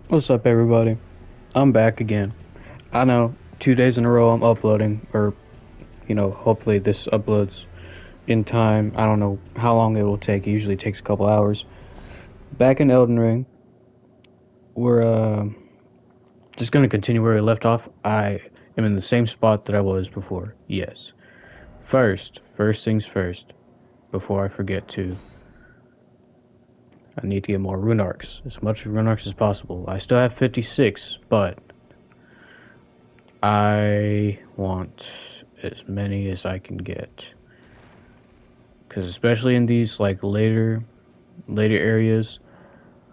What's up, everybody? I'm back again. I know 2 days in a row I'm uploading, or hopefully this uploads in time. I don't know how long it will take. It usually takes a couple hours. Back in Elden Ring, we're just gonna continue where we left off. I am in the same spot that I was before. Yes. First things first. Before I forget to, I need to get more rune arcs, as much rune arcs as possible. I still have 56, but I want as many as I can get. Because especially in these like later areas,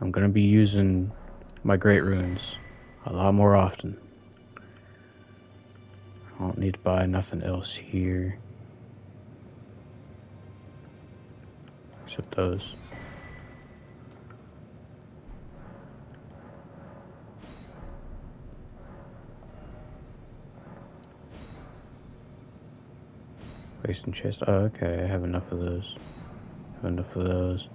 I'm gonna be using my great runes a lot more often. I don't need to buy nothing else here except those. Wasting chest. Oh, okay. I have enough of those. I have enough of those.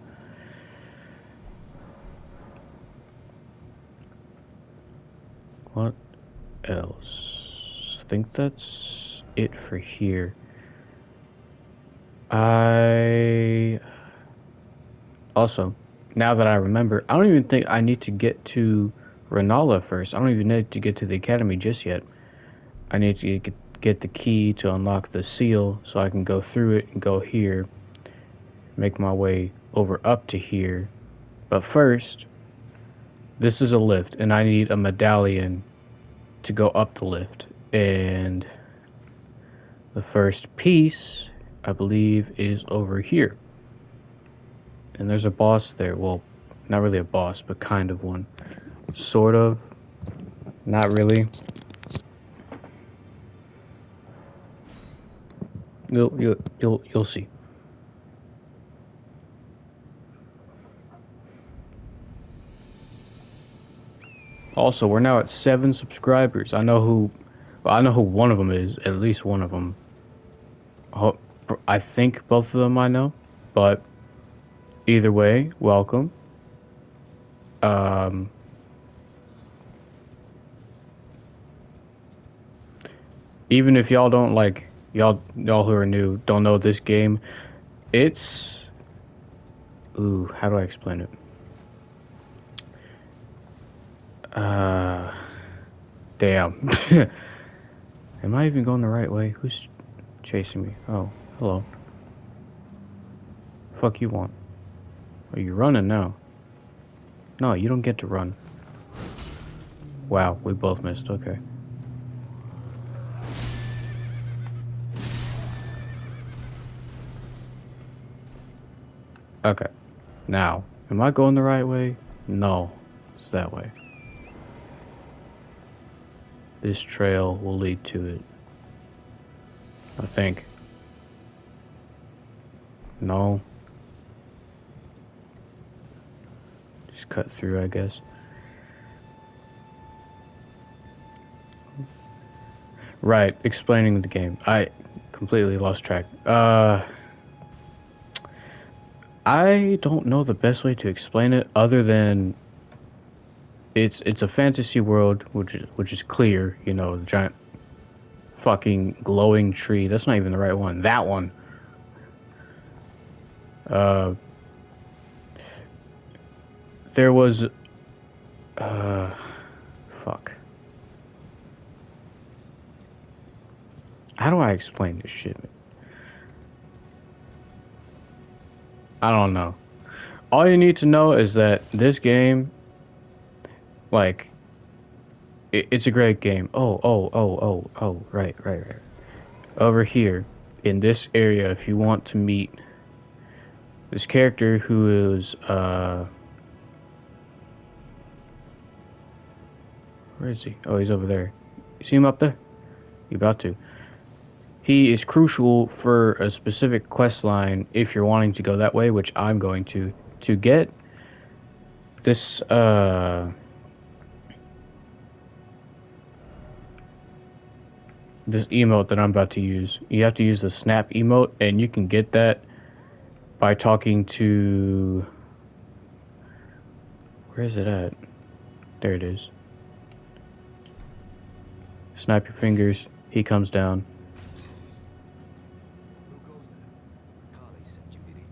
What else? I think that's it for here. I also, now that I remember, I don't even think I need to get to Renala first. I don't even need to get to the academy just yet. I need to get the key to unlock the seal so I can go through it and go here, make my way over up to here. But first, this is a lift, and I need a medallion to go up the lift. And the first piece, I believe, is over here. And there's a boss there. Well, not really a boss, but kind of one. Sort of. Not really. You'll see. Also, we're now at 7 subscribers. I know who one of them is. At least one of them. I think both of them I know, but either way, welcome. Even if y'all don't like y'all who are new don't know this game, it's how do I explain it? Damn. Am I even going the right way? Who's chasing me? Oh, hello. Fuck you want? Are you running now? No, you don't get to run. Wow, we both missed. Okay. Okay. Now, am I going the right way? No, it's that way. This trail will lead to it. I think. No. Just cut through, I guess. Right, explaining the game. I completely lost track. I don't know the best way to explain it other than it's a fantasy world which is clear, you know, the giant fucking glowing tree. That's not even the right one. That one. There was fuck. How do I explain this shit? I don't know. All you need to know is that this game, like, it's a great game. Oh, right. Over here, in this area, if you want to meet this character who is, where is he? Oh, he's over there. You see him up there? You about to. He is crucial for a specific quest line if you're wanting to go that way, which I'm going to get this this emote that I'm about to use. You have to use the snap emote, and you can get that by talking to, where is it at? There it is. Snap your fingers. He comes down. Who goes there? Carly sent you, did he?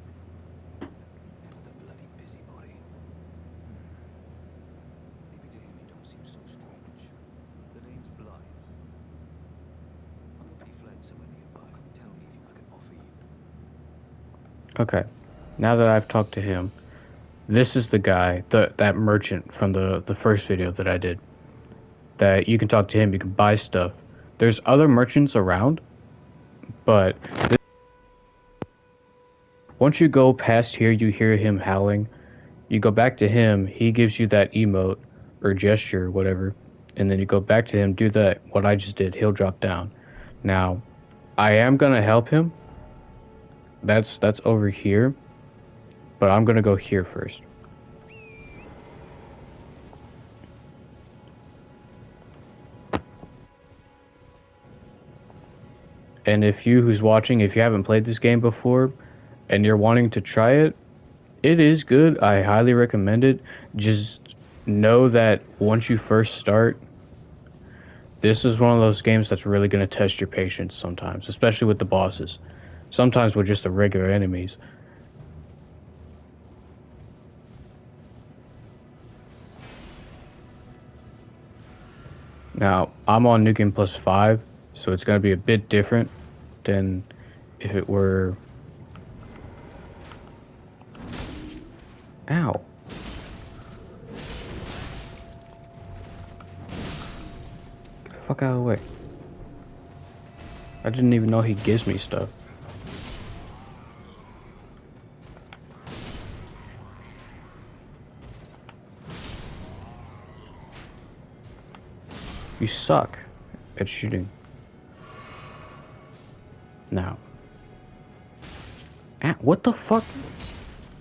Head of the bloody busybody. Maybe to him you don't seem so strange. The name's Blythe. I'm a pretty flag somewhere nearby. Come tell me if I can offer you. Okay. Now that I've talked to him, this is the guy, that merchant from the first video that I did. That you can talk to him, you can buy stuff. There's other merchants around, but once you go past here, you hear him howling. You go back to him, he gives you that emote or gesture or whatever, and then you go back to him, do that, what I just did, he'll drop down. Now, I am gonna help him. That's over here, but I'm gonna go here first. And if you who's watching, if you haven't played this game before and you're wanting to try it, it is good. I highly recommend it. Just know that once you first start, this is one of those games that's really going to test your patience sometimes, especially with the bosses. Sometimes with just the regular enemies. Now, I'm on New Game Plus 5, so it's going to be a bit different than if it were... Ow. Get the fuck out of the way. I didn't even know he gives me stuff. You suck at shooting. Now. Ah, what the fuck?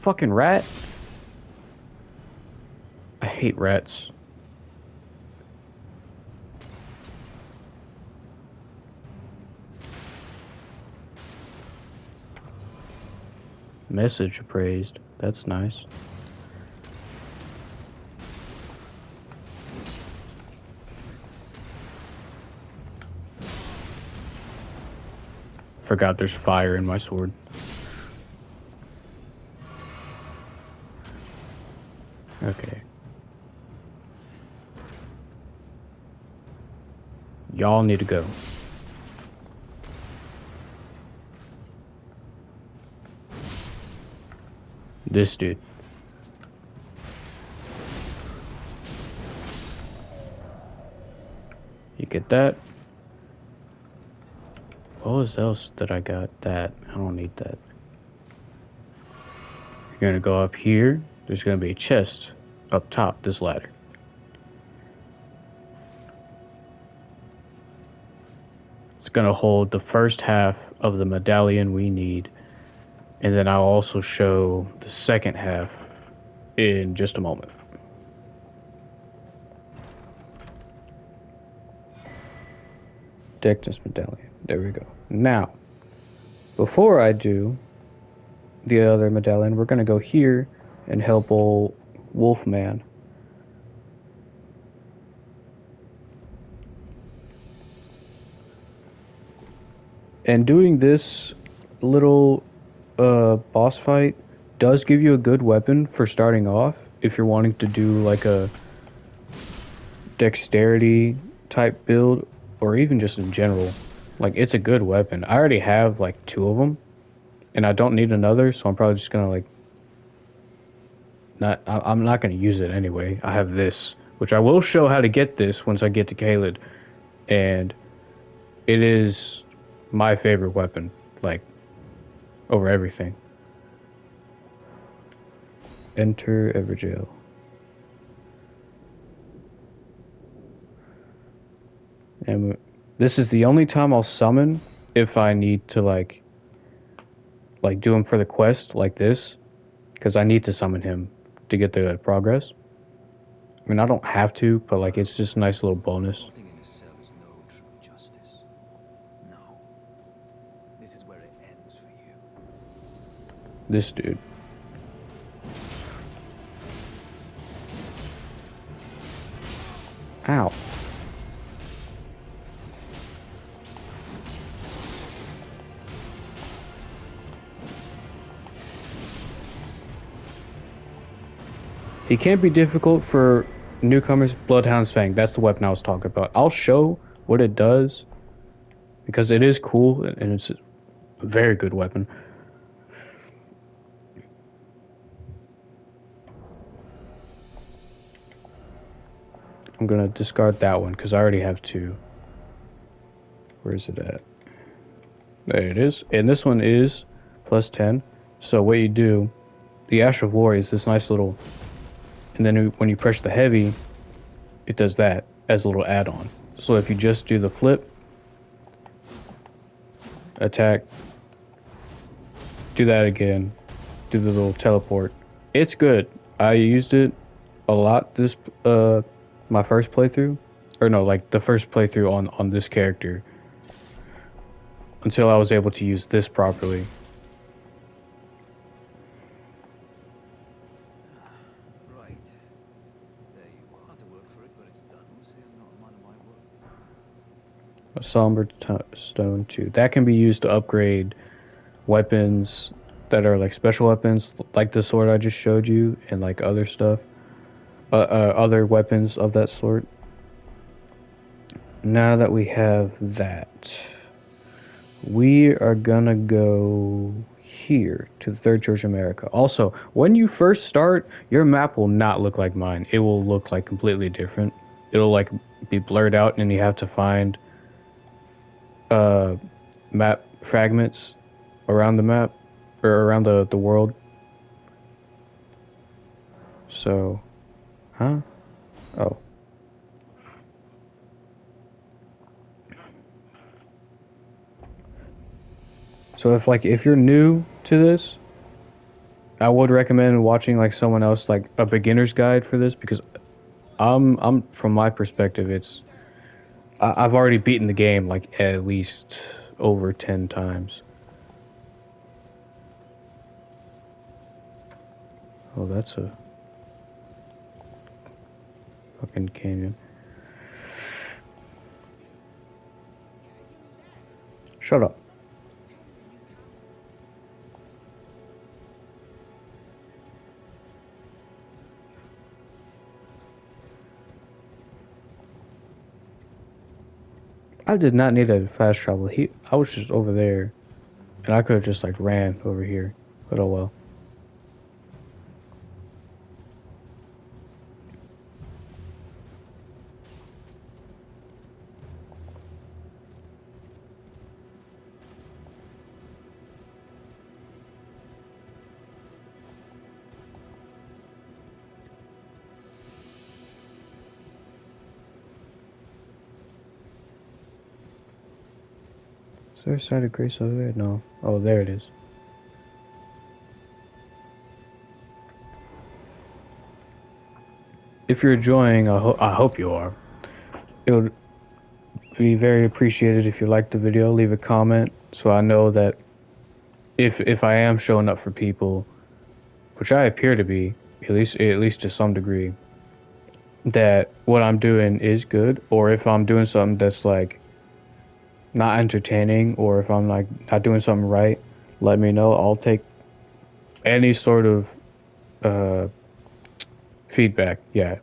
Fucking rat. I hate rats. Message appraised. That's nice. Forgot there's fire in my sword. Okay. Y'all need to go. This dude. You get that? What was else that I got? That. I don't need that. You're gonna go up here. There's gonna be a chest up top, this ladder. It's gonna hold the first half of the medallion we need. And then I'll also show the second half in just a moment. Deckness medallion. There we go. Now, before I do the other medallion, we're going to go here and help old Wolfman. And doing this little boss fight does give you a good weapon for starting off if you're wanting to do like a dexterity type build, or even just in general. Like, it's a good weapon. I already have like 2 of them and I don't need another, so I'm probably just gonna like I'm not gonna use it anyway. I have this, which I will show how to get this once I get to Caelid, and it is my favorite weapon, like, over everything. Enter Everjail. And this is the only time I'll summon if I need to like do him for the quest like this, because I need to summon him to get the progress. I mean, I don't have to, but like, it's just a nice little bonus. Rotting in a cell is no true justice. No. This is where it ends for you. This dude. Ow. He can't be difficult for newcomers. Bloodhound's Fang. That's the weapon I was talking about. I'll show what it does because it is cool and it's a very good weapon. I'm gonna discard that one because I already have two. Where is it at? There it is. And this one is plus 10. So what you do, the Ash of War is this nice little, and then when you press the heavy, it does that as a little add-on. So if you just do the flip, attack, do that again, do the little teleport. It's good. I used it a lot this my first playthrough, or no, like the first playthrough on this character, until I was able to use this properly. Right. There you are. I had to work for it, but it's done. We'll see. I'm not a man of my word. A somber stone too. That can be used to upgrade weapons that are like special weapons, like the sword I just showed you, and like other stuff, other weapons of that sort. Now that we have that, we are gonna go here to the Third Church of America. Also, when you first start, your map will not look like mine. It will look like completely different. It'll like be blurred out, and you have to find map fragments around the map or around the world. So, huh? Oh. So if you're new to this, I would recommend watching like someone else, like a beginner's guide for this, because I'm from my perspective, I've already beaten the game like at least over 10 times. Oh, that's a fucking canyon. Shut up. I did not need a fast travel. I was just over there, and I could have just like ran over here. But oh well. Is there a side of grace over there? No. Oh, there it is. If you're enjoying, I hope you are. It would be very appreciated if you liked the video. Leave a comment so I know that if I am showing up for people, which I appear to be, at least to some degree, that what I'm doing is good, or if I'm doing something that's like not entertaining, or if I'm like not doing something right, let me know. I'll take any sort of feedback. Yeah,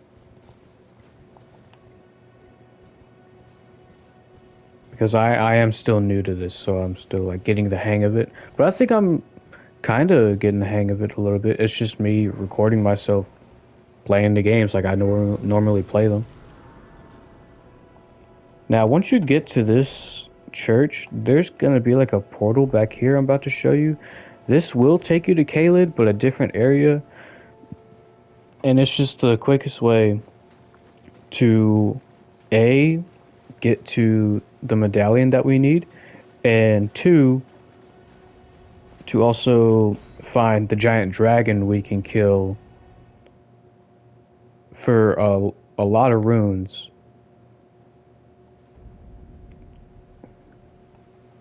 because I am still new to this, so I'm still like getting the hang of it. But I think I'm kind of getting the hang of it a little bit. It's just me recording myself playing the games like I normally play them. Now, once you get to this church, there's gonna be like a portal back here I'm about to show you. This will take you to Caelid, but a different area, and it's just the quickest way to A, get to the medallion that we need, and two, to also find the giant dragon we can kill for a lot of runes.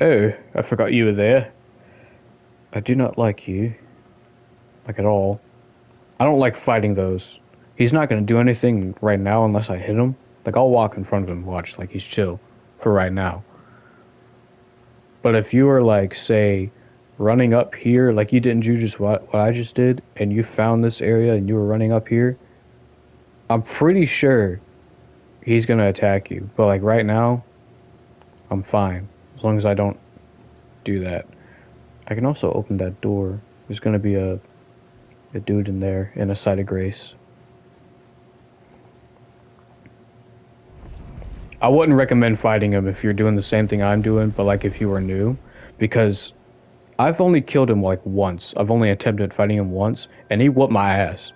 Oh, I forgot you were there. I do not like you. Like at all. I don't like fighting those. He's not going to do anything right now unless I hit him. Like, I'll walk in front of him, watch, like, he's chill for right now. But if you were, like, say, running up here, like you didn't do just what I just did, and you found this area and you were running up here, I'm pretty sure he's gonna attack you. But, like, right now, I'm fine. As long as I don't do that. I can also open that door. There's gonna be a dude in there in a site of grace. I wouldn't recommend fighting him if you're doing the same thing I'm doing, but like if you were new, because I've only killed him like once. I've only attempted fighting him once, and he whooped my ass.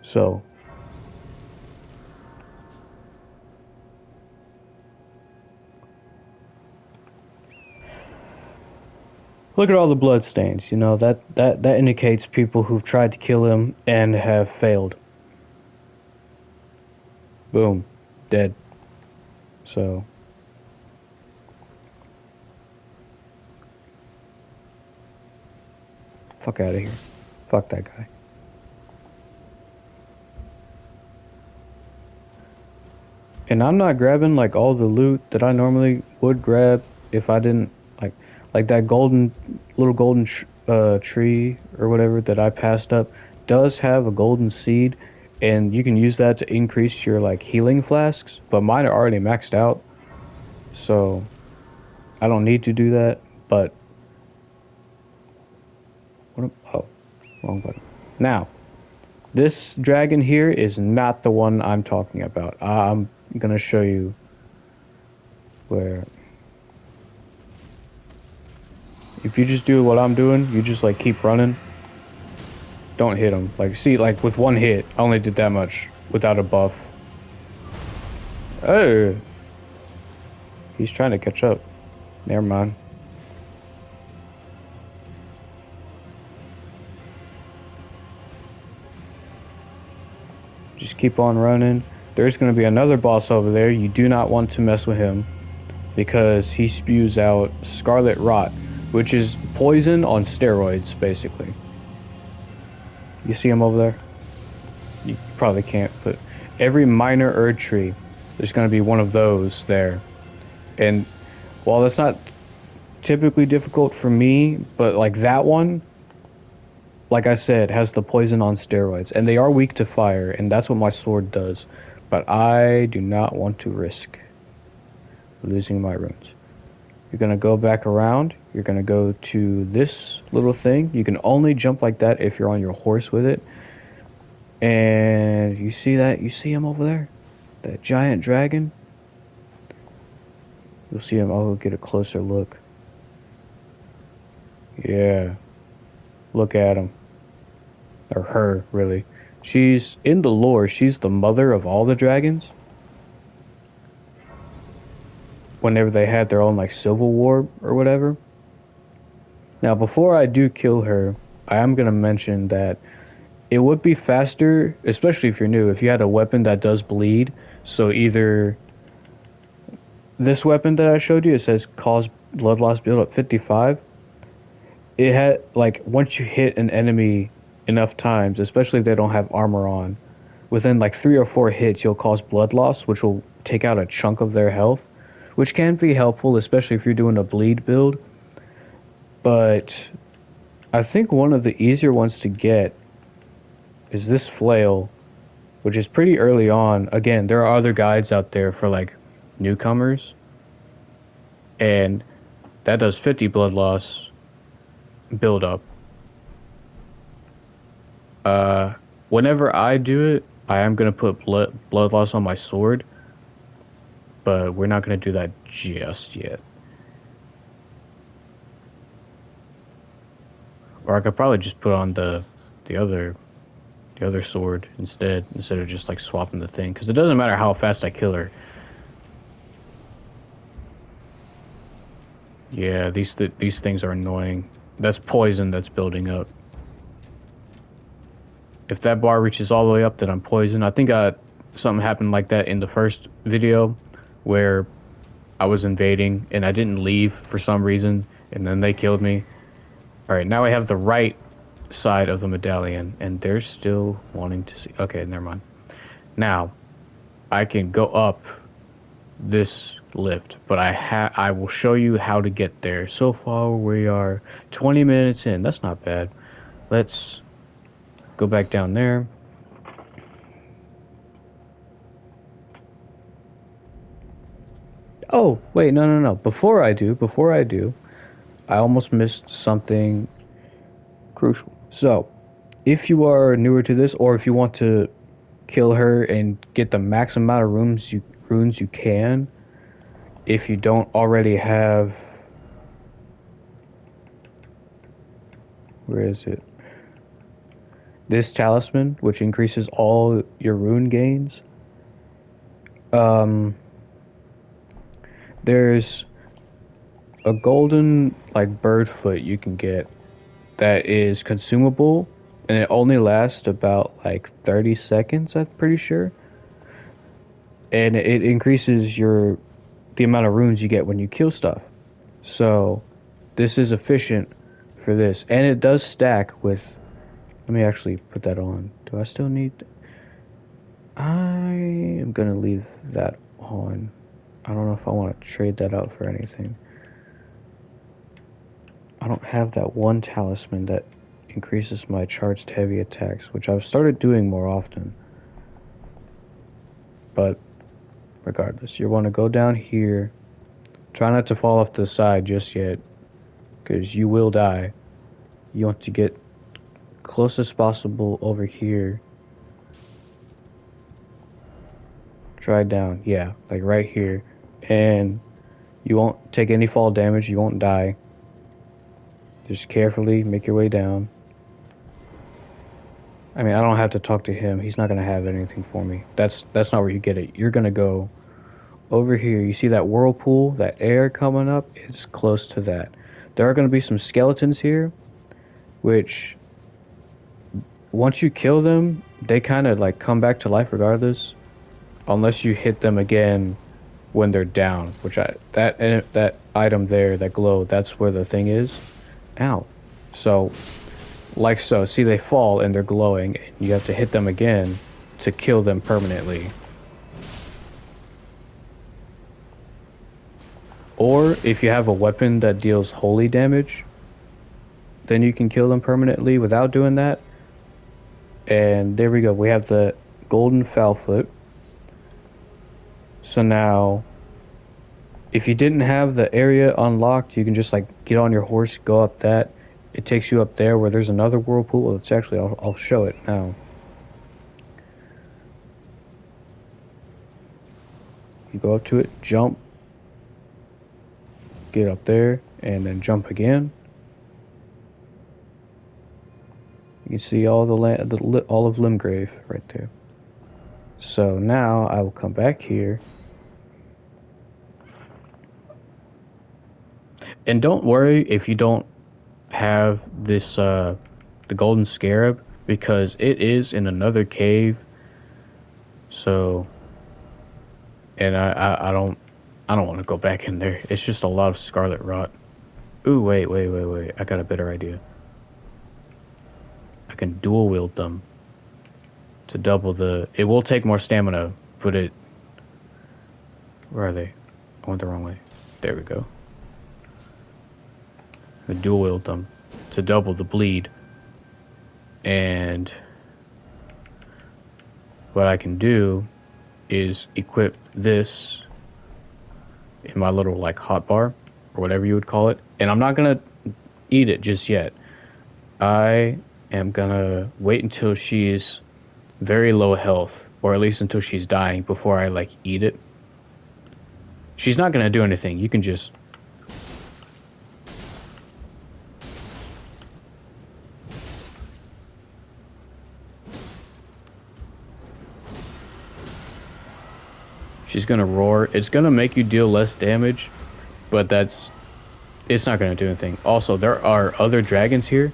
So, look at all the blood stains. You know, that indicates people who've tried to kill him and have failed. Boom. Dead. So, fuck out of here. Fuck that guy. And I'm not grabbing like all the loot that I normally would grab if I didn't like that little golden tree or whatever that I passed up does have a golden seed, and you can use that to increase your like healing flasks, but mine are already maxed out, so I don't need to do that. But oh, wrong button. Now, this dragon here is not the one I'm talking about. I'm gonna show you where. If you just do what I'm doing, you just like keep running. Don't hit him. Like, see, like with one hit, I only did that much without a buff. Oh, he's trying to catch up. Never mind. Just keep on running. There's going to be another boss over there. You do not want to mess with him because he spews out scarlet rot, which is poison on steroids, basically. You see him over there? You probably can't, but every minor Erd tree, there's going to be one of those there. And while that's not typically difficult for me, but like that one, like I said, has the poison on steroids. And they are weak to fire, and that's what my sword does. But I do not want to risk losing my runes. You're going to go back around. You're going to go to this little thing. You can only jump like that if you're on your horse with it. And you see that? You see him over there? That giant dragon? You'll see him. I'll get a closer look. Yeah. Look at him. Or her, really. She's, in the lore, she's the mother of all the dragons. Whenever they had their own, like, civil war or whatever. Now, before I do kill her, I am going to mention that it would be faster, especially if you're new, if you had a weapon that does bleed. So either this weapon that I showed you, it says cause blood loss build up 55. It had, like, once you hit an enemy enough times, especially if they don't have armor on, within like 3 or 4 hits, you'll cause blood loss, which will take out a chunk of their health, which can be helpful, especially if you're doing a bleed build. But I think one of the easier ones to get is this flail, which is pretty early on. Again, there are other guides out there for like newcomers, and that does 50 blood loss build up. Whenever I do it, I am going to put blood loss on my sword, but we're not going to do that just yet. Or I could probably just put on the other sword instead of just like swapping the thing, because it doesn't matter how fast I kill her. Yeah, these things are annoying. That's poison that's building up. If that bar reaches all the way up, then I'm poisoned. I think something happened like that in the first video where I was invading and I didn't leave for some reason, and then they killed me. Alright, now I have the right side of the medallion, and they're still wanting to see. Okay, never mind. Now, I can go up this lift, but I will show you how to get there. So far we are 20 minutes in. That's not bad. Let's go back down there. Oh, wait, no. Before I do, I almost missed something crucial. So, if you are newer to this, or if you want to kill her and get the max amount of runes you can, if you don't already have, where is it? This talisman, which increases all your rune gains. There's a golden like bird foot you can get that is consumable, and it only lasts about like 30 seconds, I'm pretty sure. And it increases the amount of runes you get when you kill stuff. So this is efficient for this, and it does stack with. Let me actually put that on. Do I still need? I am gonna leave that on. I don't know if I want to trade that out for anything. I don't have that one talisman that increases my charged heavy attacks, which I've started doing more often. But regardless, you want to go down here. Try not to fall off the side just yet, because you will die. You want to get close as possible over here. Try down, yeah, like right here. And you won't take any fall damage, you won't die. Just carefully make your way down. I mean, I don't have to talk to him. He's not going to have anything for me. That's not where you get it. You're going to go over here. You see that whirlpool, that air coming up? It's close to that. There are going to be some skeletons here, which once you kill them, they kind of like come back to life regardless, unless you hit them again when they're down, which that item there, that glow, that's where the thing is. Ow. So, like so, see they fall and they're glowing, and you have to hit them again to kill them permanently. Or, if you have a weapon that deals holy damage, then you can kill them permanently without doing that. And there we go, we have the golden foul foot. So now, if you didn't have the area unlocked, you can just like get on your horse, go up that. It takes you up there where there's another whirlpool. Well, it's actually, I'll show it now. You go up to it, jump, get up there, and then jump again. You can see all all of Limgrave right there. So now I will come back here. And don't worry if you don't have this the golden scarab, because it is in another cave. So, and I don't want to go back in there. It's just a lot of scarlet rot. Ooh, wait. I got a better idea. I can dual wield them to double the. It will take more stamina, but it. Where are they? I went the wrong way. There we go. I dual wield them to double the bleed. And what I can do is equip this in my little like hotbar, or whatever you would call it. And I'm not gonna eat it just yet. I am gonna wait until she's very low health, or at least until she's dying, before I like eat it. She's not gonna do anything. You can just. She's gonna roar. It's gonna make you deal less damage, but it's not gonna do anything. Also, there are other dragons here,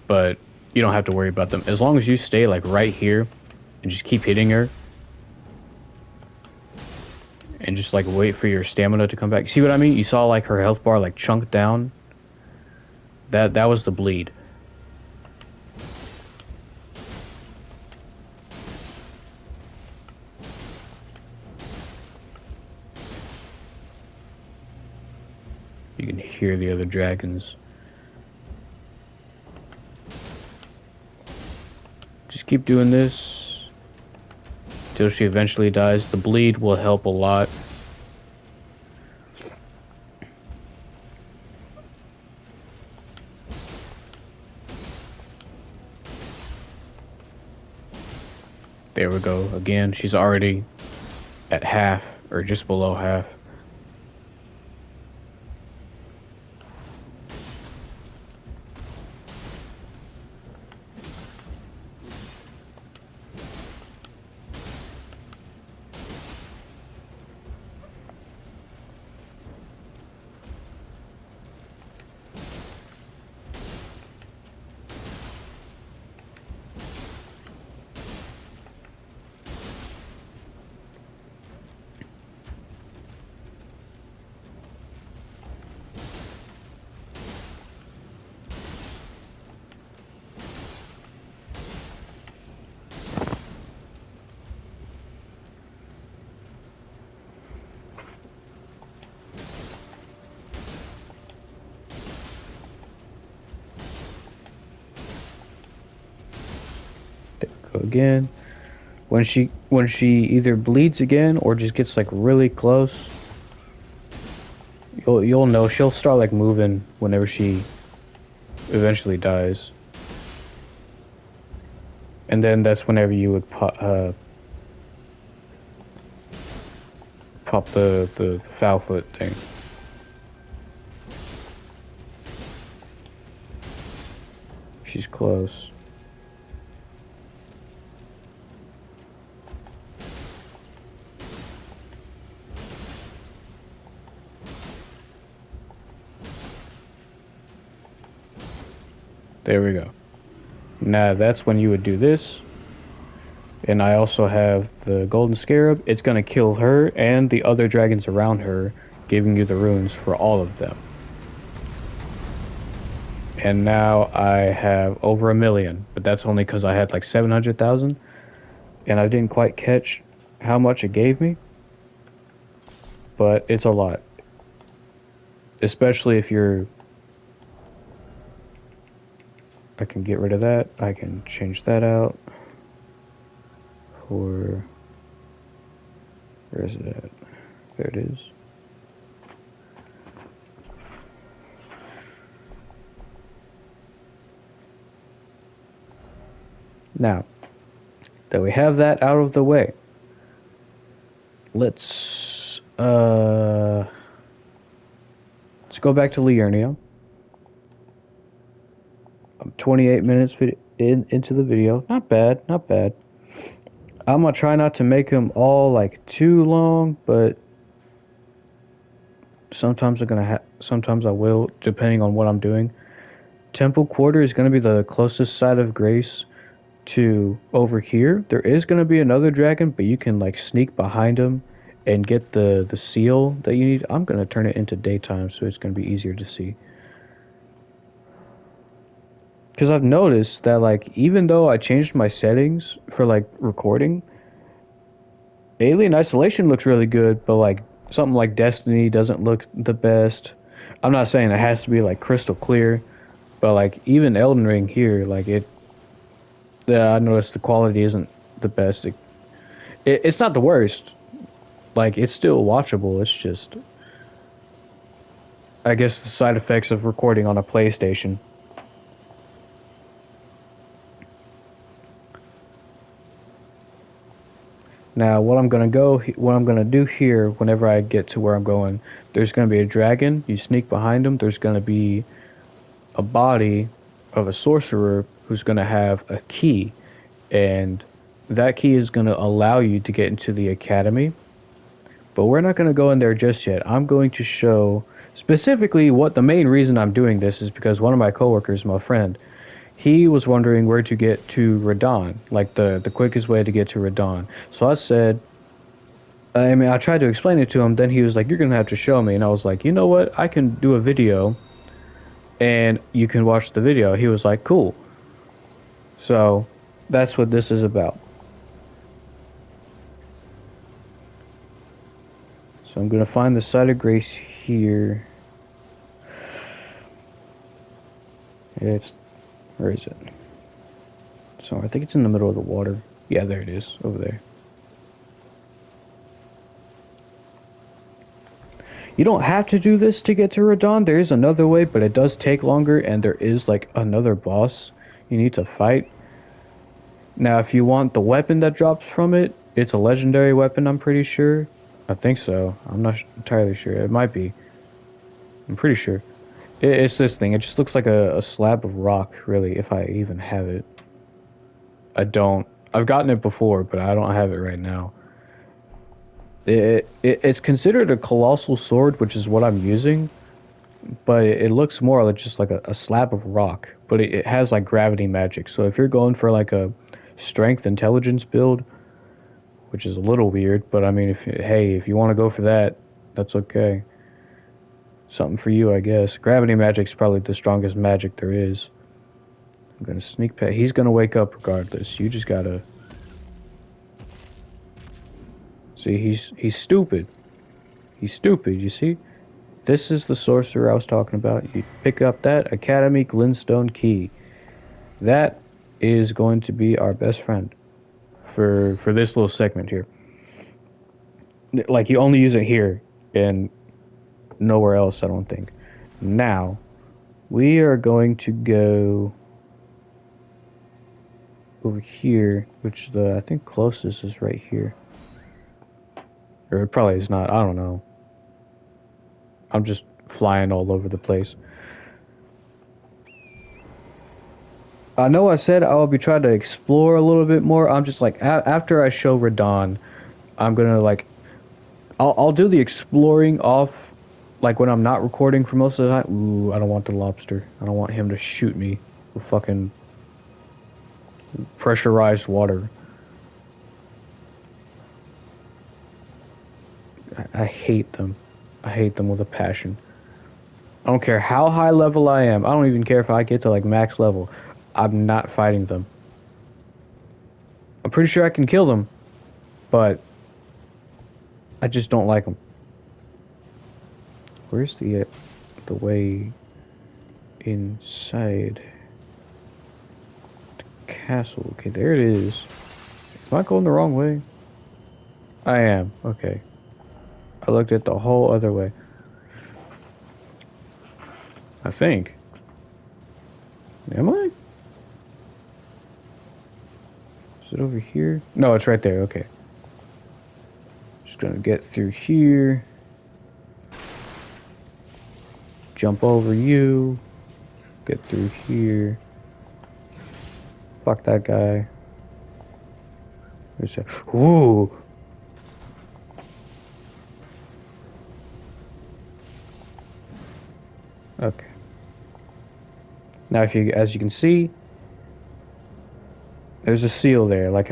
but you don't have to worry about them. As long as you stay like right here and just keep hitting her and just like wait for your stamina to come back. See what I mean? You saw like her health bar like chunk down. That was the bleed. You can hear the other dragons. Just keep doing this till she eventually dies. The bleed will help a lot. There we go. Again, she's already at half or just below half. Again, when she either bleeds again or just gets like really close, you'll know she'll start like moving whenever she eventually dies, and then that's whenever you would pop the foul foot thing. She's close. There we go. Now that's when you would do this. And I also have the golden scarab. It's going to kill her and the other dragons around her, giving you the runes for all of them. And now I have over 1 million, but that's only because I had like 700,000, and I didn't quite catch how much it gave me. But it's a lot, especially if you're... I can get rid of that. I can change that out for... Where is it at? There it is. Now that we have that out of the way, let's go back to Liurnia. I'm 28 minutes into the video. Not bad, not bad. I'm gonna try not to make them all like too long, but sometimes sometimes I will, depending on what I'm doing. Temple Quarter is gonna be the closest side of Grace to over here. There is gonna be another dragon, but you can like sneak behind him and get the seal that you need. I'm gonna turn it into daytime, so it's gonna be easier to see. Because I've noticed that, like, even though I changed my settings for, like, recording, Alien Isolation looks really good, but, like, something like Destiny doesn't look the best. I'm not saying it has to be, like, crystal clear, but, like, even Elden Ring here, like, I noticed the quality isn't the best. It's not the worst. Like, it's still watchable. It's just, I guess, the side effects of recording on a PlayStation. Now, what I'm gonna do here, whenever I get to where I'm going, there's gonna be a dragon. You sneak behind him. There's gonna be a body of a sorcerer who's gonna have a key, and that key is gonna allow you to get into the academy. But we're not gonna go in there just yet. I'm going to show specifically what the main reason I'm doing this is because one of my coworkers, my friend, he was wondering where to get to Radahn, like the quickest way to get to Radahn. So I said, I tried to explain it to him, then he was like, you're going to have to show me. And I was like, you know what, I can do a video, and you can watch the video. He was like, cool. So, that's what this is about. So I'm going to find the site of grace here. It's... Where is it? So I think it's in the middle of the water. Yeah, there it is. Over there. You don't have to do this to get to Radahn. There is another way, but it does take longer, and there is, like, another boss you need to fight. Now, if you want the weapon that drops from it, it's a legendary weapon, I'm pretty sure. I think so. I'm not entirely sure. It might be. I'm pretty sure. It's this thing. It just looks like a slab of rock, really, if I even have it. I don't. I've gotten it before, but I don't have it right now. It's considered a colossal sword, which is what I'm using, but it looks more like just like a slab of rock. But it has like gravity magic. So if you're going for like a strength intelligence build, which is a little weird, but I mean, if you want to go for that, that's okay. Something for you, I guess. Gravity magic's probably the strongest magic there is. I'm gonna sneak past. He's gonna wake up regardless. You just gotta. See, he's stupid. He's stupid. You see, this is the sorcerer I was talking about. You pick up that Academy Glintstone key. That is going to be our best friend for this little segment here. Like you only use it here and nowhere else, I don't think. Now, we are going to go over here, which I think closest is right here. Or it probably is not, I don't know. I'm just flying all over the place. I know I said I'll be trying to explore a little bit more. I'm just like, after I show Radahn, I'm gonna like, I'll do the exploring off, like when I'm not recording for most of the time. Ooh, I don't want the lobster. I don't want him to shoot me with fucking pressurized water. I hate them. I hate them with a passion. I don't care how high level I am. I don't even care if I get to like max level. I'm not fighting them. I'm pretty sure I can kill them, but I just don't like them. Where's the way inside the castle? Okay, there it is. Am I going the wrong way? I am. Okay. I looked at the whole other way. I think. Am I? Is it over here? No, it's right there. Okay. Just gonna get through here. Jump over you. Get through here. Fuck that guy. There's a... Ooh! Okay. Now, as you can see, there's a seal there. Like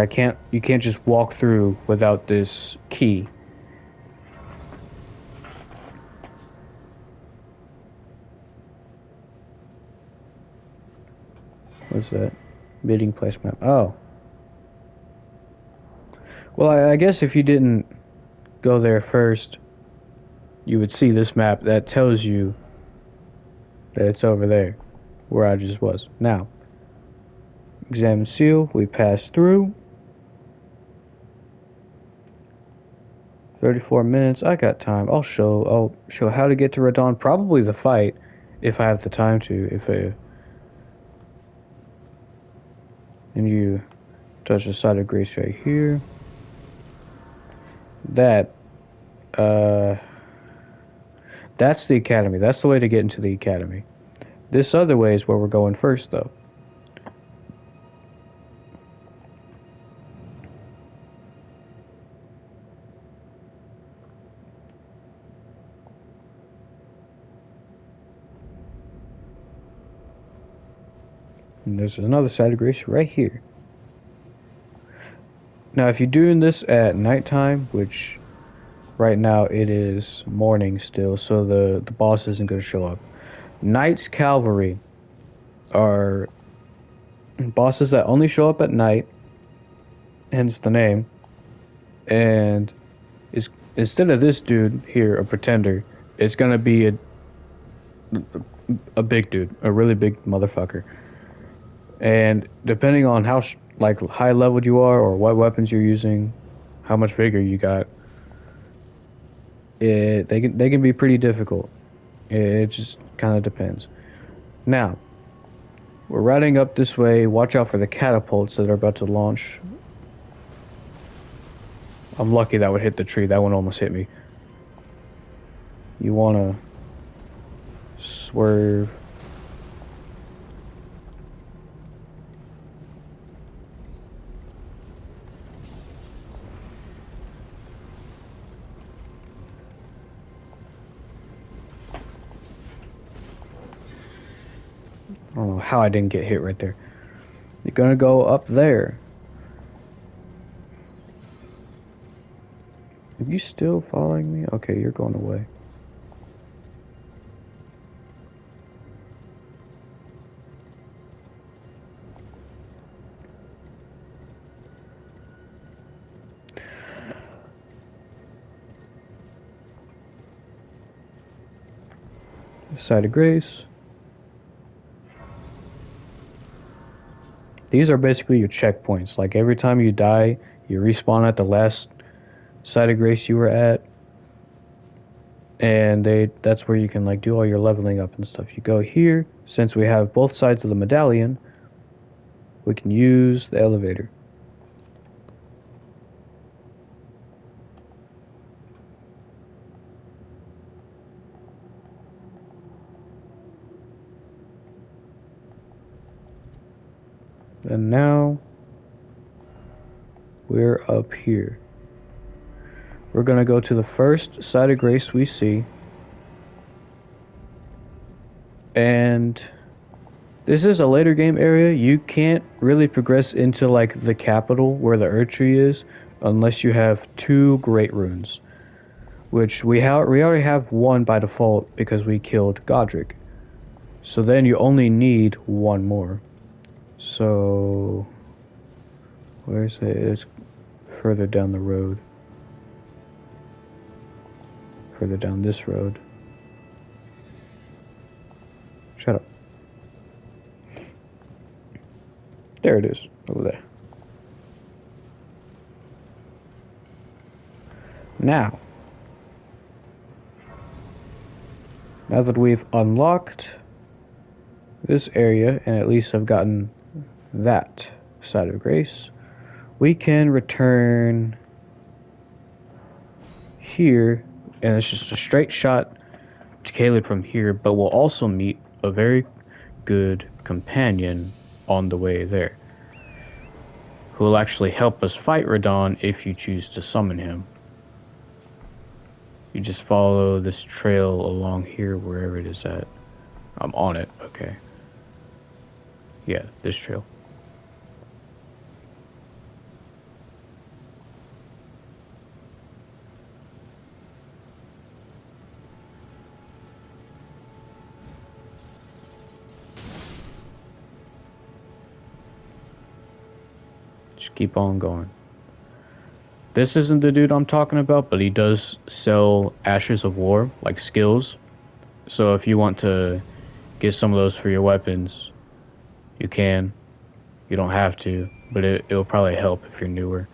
you can't just walk through without this key. What's that? Meeting place map. Oh. Well, I guess if you didn't go there first, you would see this map that tells you that it's over there, where I just was. Now, examine seal, we pass through. 34 minutes, I got time. I'll show how to get to Radahn, probably the fight, if I have the time to, and you touch the side of grace right here. That's the academy. That's the way to get into the academy. This other way is where we're going first, though. And there's another side of grace right here. Now, if you're doing this at nighttime, which right now it is morning still, so the boss isn't going to show up. Knight's Cavalry are bosses that only show up at night, hence the name. And instead of this dude here, a pretender, it's going to be a big dude, a really big motherfucker. And depending on how like high leveled you are or what weapons you're using, how much vigor you got, they can be pretty difficult. It just kind of depends. Now, we're riding up this way. Watch out for the catapults that are about to launch. I'm lucky that would hit the tree. That one almost hit me. You want to swerve. I don't know how I didn't get hit right there. You're gonna go up there. Are you still following me? Okay, you're going away. Side of Grace. These are basically your checkpoints. Like every time you die, you respawn at the last side of Grace you were at. And that's where you can like do all your leveling up and stuff. You go here, since we have both sides of the medallion, we can use the elevator. And now we're up here. We're gonna go to the first side of Grace we see. And this is a later game area. You can't really progress into like the capital where the Earth Tree is unless you have 2 Great Runes, which we already have 1 by default because we killed Godric. So then you only need 1 more. So where's it? It's further down the road. Further down this road. Shut up. There it is, over there. Now that we've unlocked this area and at least have gotten that side of Grace, we can return here, and it's just a straight shot to Caleb from here, but we'll also meet a very good companion on the way there, who will actually help us fight Radahn if you choose to summon him. You just follow this trail along here, wherever it is at. I'm on it, okay. Yeah, this trail. Just keep on going. This isn't the dude I'm talking about, but he does sell Ashes of War, like skills. So if you want to get some of those for your weapons, you can. You don't have to, but it'll probably help if you're newer.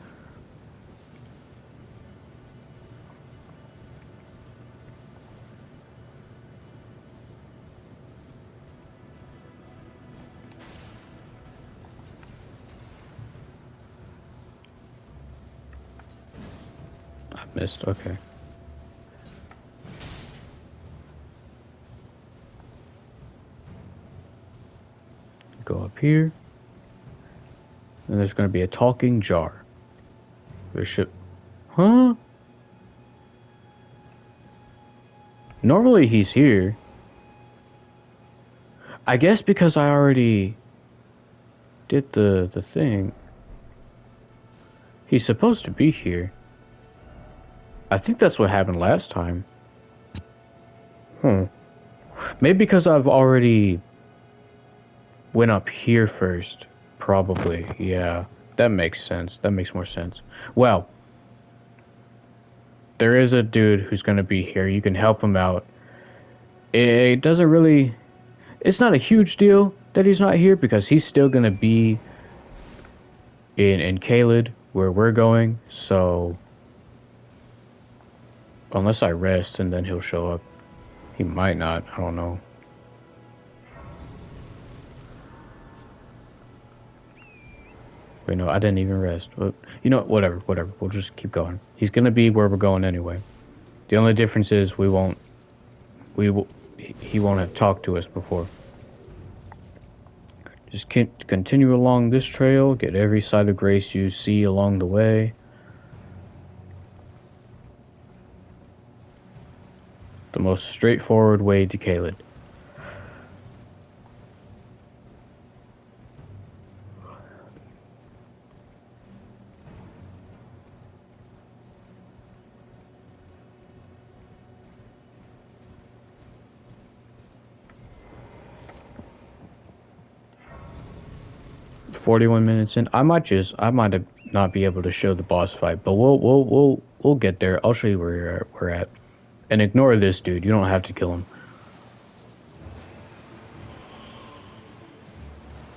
I missed, okay. Go up here. And there's going to be a talking jar. There should... Huh? Normally he's here. I guess because I already did the thing. He's supposed to be here. I think that's what happened last time. Maybe because I've already went up here first. Probably, yeah. That makes sense. That makes more sense. Well, there is a dude who's going to be here. You can help him out. It doesn't really it's not a huge deal that he's not here because he's still gonna be in Caelid where we're going. So unless I rest and then he'll show up, he might not. I don't know. Wait, no, I didn't even rest. But, you know, whatever. We'll just keep going. He's gonna be where we're going anyway. The only difference is he won't have talked to us before. Just continue along this trail, get every site of grace you see along the way. The most straightforward way to Caelid. $41 in. I might not be able to show the boss fight, but we'll get there. I'll show you where we're at. And ignore this dude. You don't have to kill him.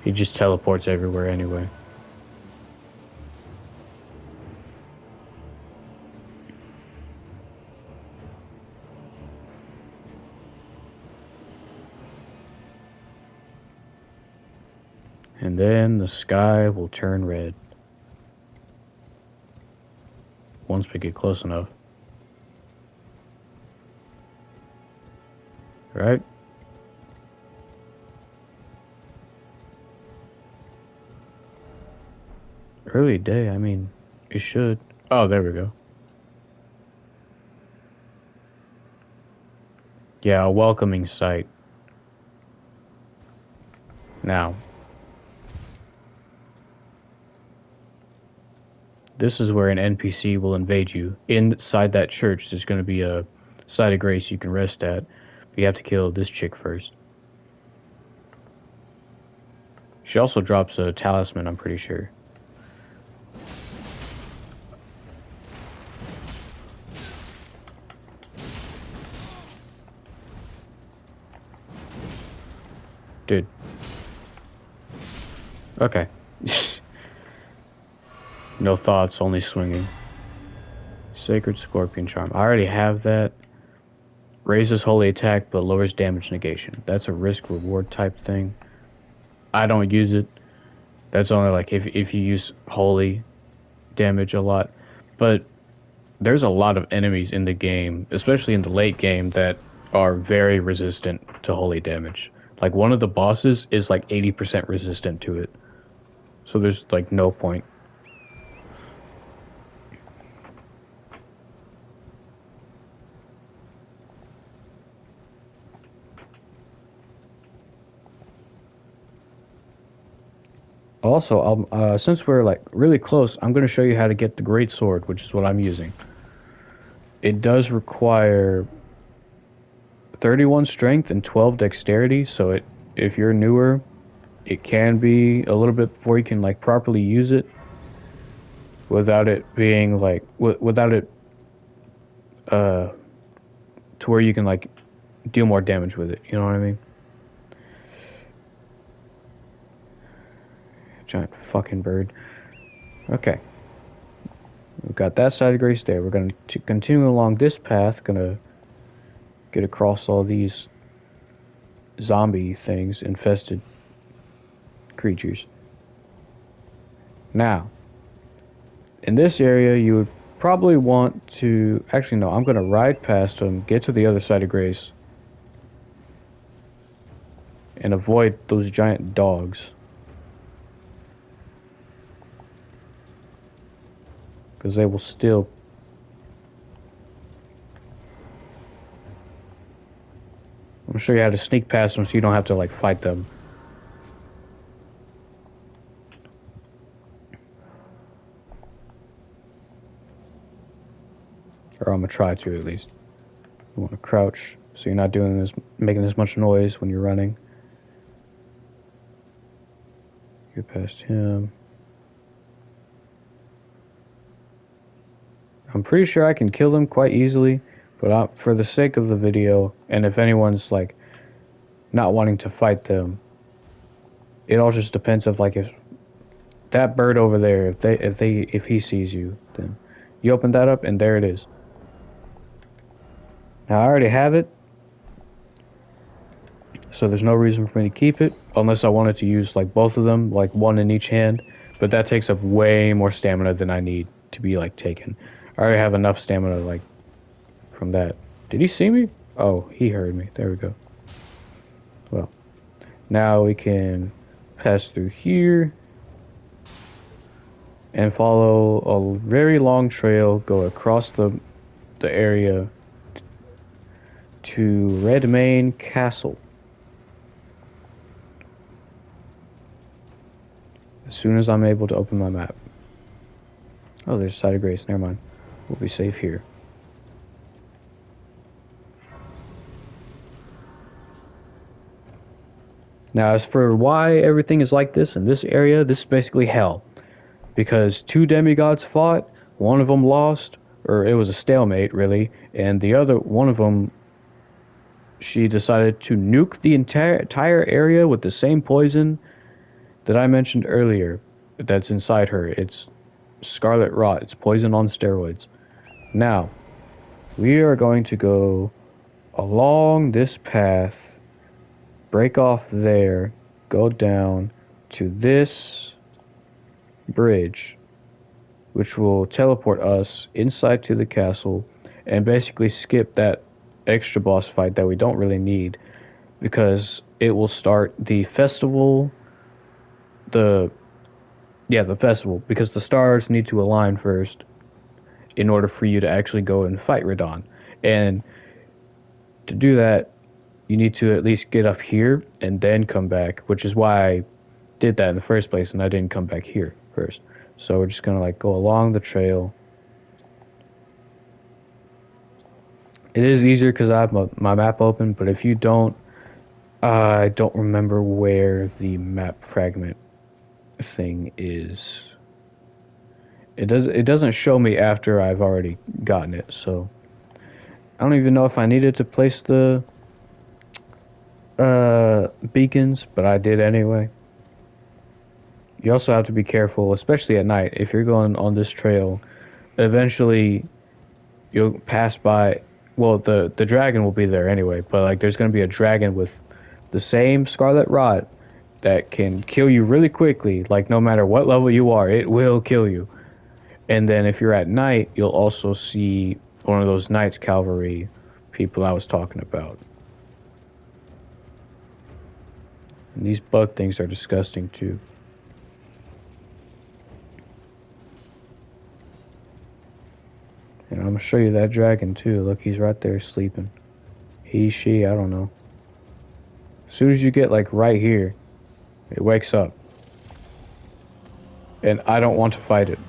He just teleports everywhere anyway. And then the sky will turn red. Once we get close enough. Right? Early day, I mean, it should. Oh, there we go. Yeah, a welcoming sight. Now, this is where an NPC will invade you. Inside that church, there's going to be a site of grace you can rest at. But you have to kill this chick first. She also drops a talisman, I'm pretty sure. Dude. Okay. No thoughts, only swinging. Sacred Scorpion Charm. I already have that. Raises holy attack, but lowers damage negation. That's a risk-reward type thing. I don't use it. That's only like if you use holy damage a lot. But there's a lot of enemies in the game, especially in the late game, that are very resistant to holy damage. Like one of the bosses is like 80% resistant to it. So there's like no point. Also, since we're like really close, I'm going to show you how to get the great sword, which is what I'm using. It does require 31 strength and 12 dexterity, so if you're newer, it can be a little bit before you can like properly use it without it being like without it to where you can like deal more damage with it. You know what I mean? Giant fucking bird. Okay. We've got that side of grace there. We're going to continue along this path. Gonna get across all these zombie things, infested creatures. Now, in this area, you would probably want to... Actually, no, I'm going to ride past them, get to the other side of grace, and avoid those giant dogs. Because they will still... I'm going to show you how to sneak past them so you don't have to like fight them. Or I'm going to try to at least. You want to crouch so you're not making as much noise when you're running. Get past him. I'm pretty sure I can kill them quite easily, but for the sake of the video, and if anyone's like not wanting to fight them. It all just depends of like if that bird over there, if he sees you, then you open that up and there it is. Now I already have it, so there's no reason for me to keep it unless I wanted to use like both of them, like one in each hand. But that takes up way more stamina than I need to be like taken. I already have enough stamina like from that. Did he see me? Oh, he heard me. There we go. Well, now we can pass through here and follow a very long trail, go across the area to Redmane Castle. As soon as I'm able to open my map. Oh, there's Side of Grace. Never mind. We'll be safe here. Now, as for why everything is like this in this area, this is basically hell. Because two demigods fought, one of them lost, or it was a stalemate, really, and the other, one of them, she decided to nuke the entire area with the same poison that I mentioned earlier that's inside her. It's scarlet rot. It's poison on steroids. Now, we are going to go along this path, break off there, go down to this bridge, which will teleport us inside to the castle and basically skip that extra boss fight that we don't really need, because it will start the festival, the festival, because the stars need to align first in order for you to actually go and fight Radahn. And to do that, you need to at least get up here and then come back, which is why I did that in the first place and I didn't come back here first. So we're just gonna like go along the trail. It is easier because I have my map open, but if you don't, I don't remember where the map fragment thing is. It doesn't show me after I've already gotten it, so I don't even know if I needed to place the beacons, but I did anyway. You also have to be careful, especially at night. If you're going on this trail, eventually you'll pass by. Well, the dragon will be there anyway, but like there's going to be a dragon with the same scarlet rot that can kill you really quickly. Like no matter what level you are, it will kill you. And then if you're at night, you'll also see one of those Knights Cavalry people I was talking about. And these bug things are disgusting too. And I'm gonna show you that dragon too. Look, he's right there sleeping. He, she, I don't know. As soon as you get like right here, it wakes up. And I don't want to fight it.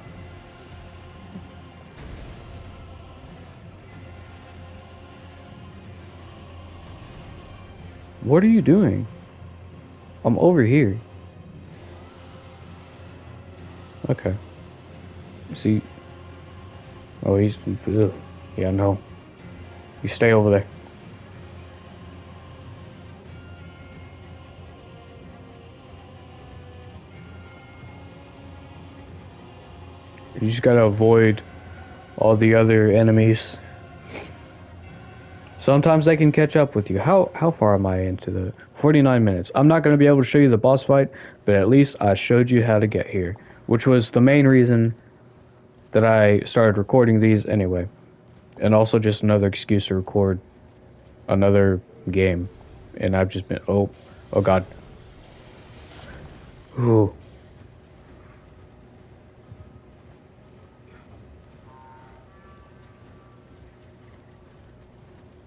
What are you doing? I'm over here. Okay. See. Oh, he's... Ugh. Yeah, no. You stay over there. You just gotta avoid all the other enemies. Sometimes they can catch up with you. How far am I into the 49 minutes? I'm not going to be able to show you the boss fight, but at least I showed you how to get here, which was the main reason that I started recording these anyway. And also just another excuse to record another game. And I've just been, oh god. Ooh.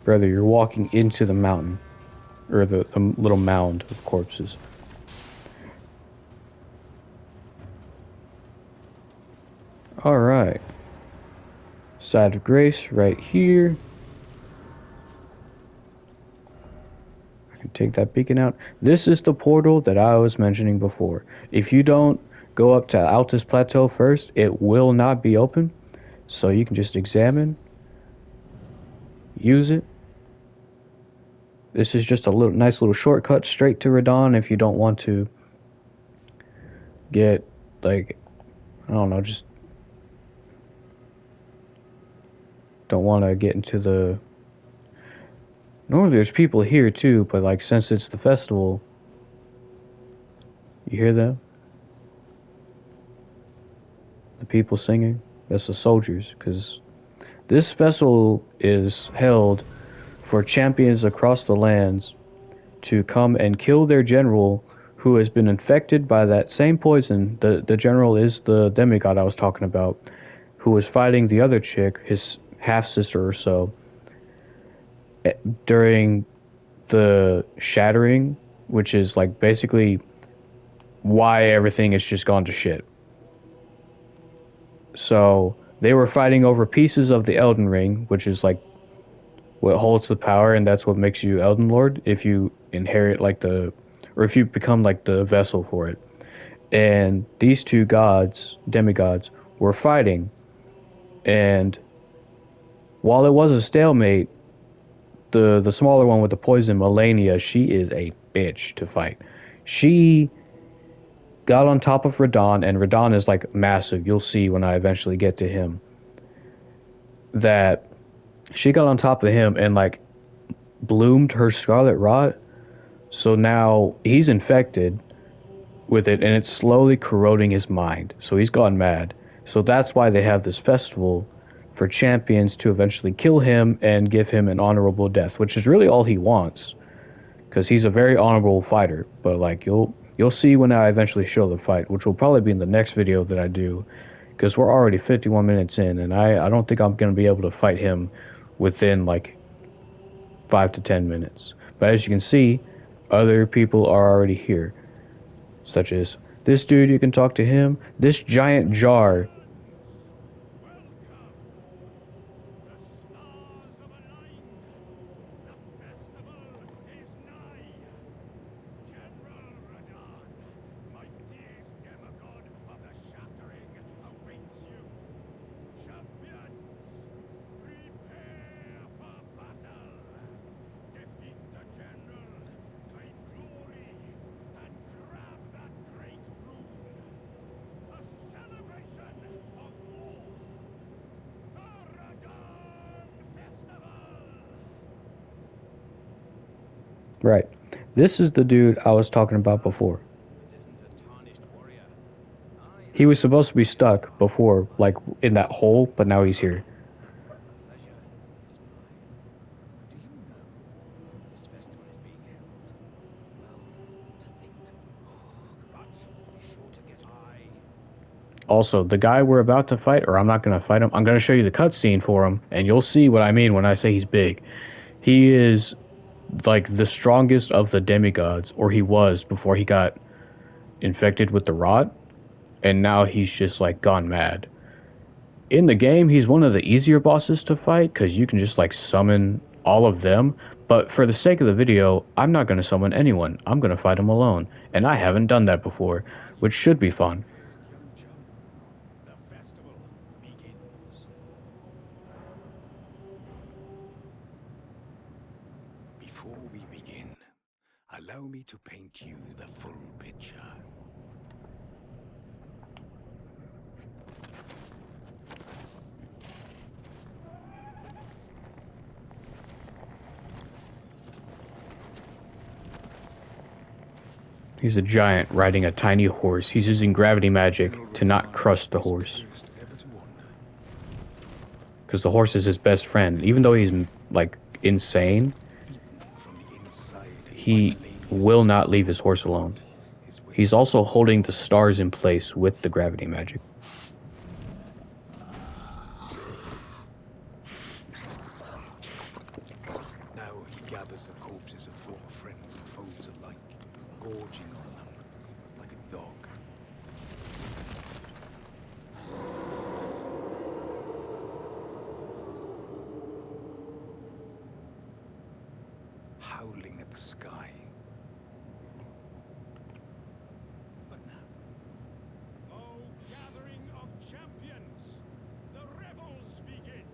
Brother, you're walking into the mountain. Or the little mound of corpses. Alright. Side of Grace right here. I can take that beacon out. This is the portal that I was mentioning before. If you don't go up to Altus Plateau first, it will not be open. So you can just examine. Use it. This is just a nice little shortcut straight to Radahn if you don't want to get, like, I don't know, just don't want to get into the... Normally there's people here too, but like since it's the festival, you hear them? The people singing? That's the soldiers, because this festival is held for champions across the lands to come and kill their general who has been infected by that same poison. The general is the demigod I was talking about, who was fighting the other chick, his half-sister or so, during the shattering, which is like basically why everything has just gone to shit. So they were fighting over pieces of the Elden Ring, which is like what holds the power, and that's what makes you Elden Lord if you inherit like the, or if you become like the vessel for it. And these two gods, demigods, were fighting, and while it was a stalemate, the smaller one with the poison, Melania, she is a bitch to fight. She got on top of Radahn, and Radahn is like massive. You'll see when I eventually get to him that she got on top of him and like bloomed her scarlet rot. So now he's infected with it, and it's slowly corroding his mind. So he's gone mad. So that's why they have this festival for champions to eventually kill him and give him an honorable death, which is really all he wants, because he's a very honorable fighter. But like you'll see when I eventually show the fight, which will probably be in the next video that I do, because we're already 51 minutes in, and I don't think I'm going to be able to fight him within like 5 to 10 minutes. But as you can see, other people are already here, such as this dude. You can talk to him. This giant jar. Right. This is the dude I was talking about before. He was supposed to be stuck before, like in that hole, but now he's here. Also, the guy we're about to fight, or I'm not going to fight him, I'm going to show you the cutscene for him, and you'll see what I mean when I say he's big. He is like the strongest of the demigods, or he was before he got infected with the rot, and now he's just like gone mad. In the game, he's one of the easier bosses to fight because you can just like summon all of them, but for the sake of the video, I'm not going to summon anyone. I'm going to fight him alone, and I haven't done that before, which should be fun. Before we begin, allow me to paint you the full picture. He's a giant riding a tiny horse. He's using gravity magic to not crush the horse, because the horse is his best friend. Even though he's like insane, he will not leave his horse alone. He's also holding the stars in place with the gravity magic. Now he gathers the corpses of former friends and foes alike, gorging on them like a dog. Howling at the sky. But now, O gathering of champions, the revels begin.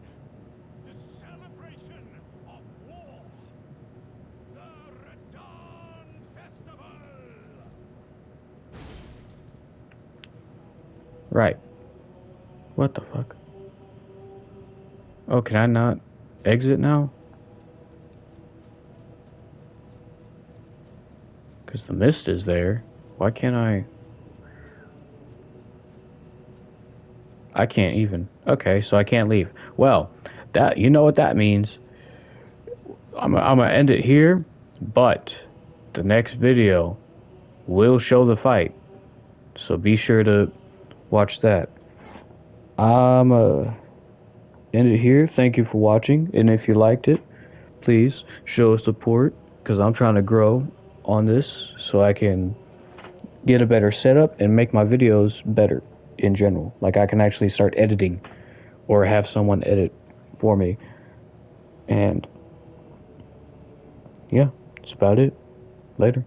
The celebration of war. The Right. What the fuck? Oh, can I not exit now? Because the mist is there. Why can't I? I can't even. Okay, so I can't leave. Well, that, you know what that means. I'm gonna end it here, but the next video will show the fight. So be sure to watch that. I'm end it here. Thank you for watching, and if you liked it, please show support because I'm trying to grow on this so I can get a better setup and make my videos better in general. Like I can actually start editing or have someone edit for me. And yeah, that's about it. Later.